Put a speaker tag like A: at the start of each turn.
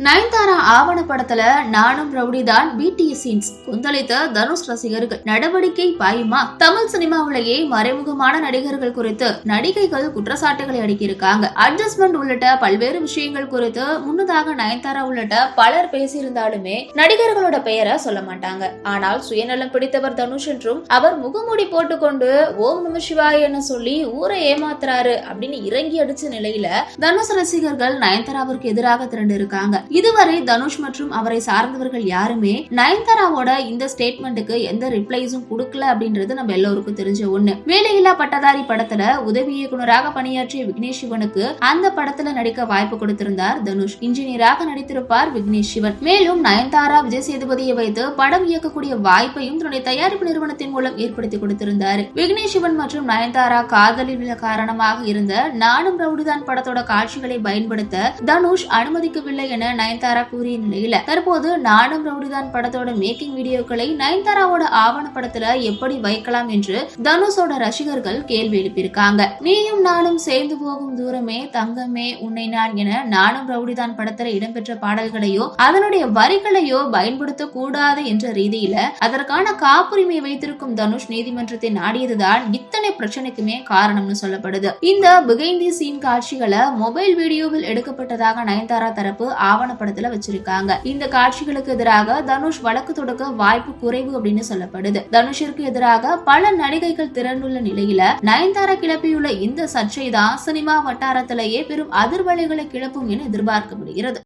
A: நயன்தாரா ஆவணப்படத்துல நானும் ரவுடி தான் BDS scenes கொந்தளித்த Dhanush ரசிகர்கள். நடவடிக்கை பாயுமா? தமிழ் சினிமாவிலேயே மறைமுகமான நடிகர்கள் குறித்து நடிகைகள் குற்றச்சாட்டுகளை அடிக்கியிருக்காங்க. அட்ஜஸ்ட்மெண்ட் உள்ளிட்ட பல்வேறு விஷயங்கள் குறித்து முன்னதாக நயன்தாரா உள்ளிட்ட பலர் பேசியிருந்தாலுமே நடிகர்களோட பெயரை சொல்ல மாட்டாங்க. ஆனால் சுயநலம் பிடித்தவர் தனுஷ் என்றும் அவர் முகமூடி போட்டுக்கொண்டு ஓம் நம சிவாய என சொல்லி ஊரை ஏமாத்துறாரு அப்படின்னு இறங்கி அடிச்ச நிலையில தனுஷ் ரசிகர்கள் நயன்தாராவிற்கு எதிராக திரண்டு இருக்காங்க. இதுவரை தனுஷ் மற்றும் அவரை சார்ந்தவர்கள் யாருமே நயன்தாராவோட இந்த ஸ்டேட்மெண்ட்டுக்கு எந்த ரிப்ளைஸும் கொடுக்கல அப்படின்றது நம்ம எல்லோருக்கும் தெரிஞ்ச ஒண்ணு. வேலையில்லா பட்டதாரி படத்துல உதவி இயக்குனராக பணியாற்றிய விக்னேஷ் சிவனுக்கு அந்த படத்துல நடிக்க வாய்ப்பு கொடுத்திருந்தார் தனுஷ். இன்ஜினியராக நடித்திருப்பார் விக்னேஷ் சிவன். மேலும் நயன்தாரா விஜய் சேதுபதியை வைத்து படம் இயக்கக்கூடிய வாய்ப்பையும் தன்னுடைய தயாரிப்பு நிறுவனத்தின் மூலம் ஏற்படுத்தி கொடுத்திருந்தார். விக்னேஷ் சிவன் மற்றும் நயன்தாரா காதலில் உள்ள காரணமாக இருந்த நானும் ரவுடிதான் படத்தோட காட்சிகளை பயன்படுத்த தனுஷ் அனுமதிக்கவில்லை என நயன்தாரா கூறிய நிலையில தற்போது நானும் ரவுடிதான் படத்தோட மேக்கிங் வீடியோக்களை நயன்தாராவோட ஆவணப்படத்துல எப்படி வைக்கலாம் என்று தனுஷோட ரசிகர்கள் கேள்வி எழுப்பியிருக்காங்க. நீயும் நானும் சேர்ந்து போகும் தூரமே தங்கமே உன்னை நான் என நானும் ரவுடிதான் படத்துல இடம்பெற்ற பாடல்களையோ அதனுடைய வரிகளையோ பயன்படுத்த கூடாது என்ற ரீதியில அதற்கான காப்புரிமை வைத்திருக்கும் தனுஷ் நீதிமன்றத்தை நாடியதுதான் இத்தனை பிரச்சனைக்குமே காரணம்னு சொல்லப்படுது. இந்த பிஹைண்ட் தி சீன் காட்சிகளை மொபைல் வீடியோவில் எடுக்கப்பட்டதாக நயன்தாரா தரப்பு ஆவணப்படத்துல வச்சிருக்காங்க. இந்த காட்சிகளுக்கு எதிராக தனுஷ் வழக்கு தொடுக்க வாய்ப்பு குறைவு அப்படின்னு சொல்லப்படுது. தனுஷிற்கு எதிராக பல நடிகைகள் திரண்டுள்ள நிலையில நயன்தாரா கிளப்பியுள்ள இந்த சர்ச்சை தான் சினிமா வட்டாரத்திலேயே பெரும் அதிர்வலைகளை கிளப்பும் என எதிர்பார்க்கப்படுகிறது.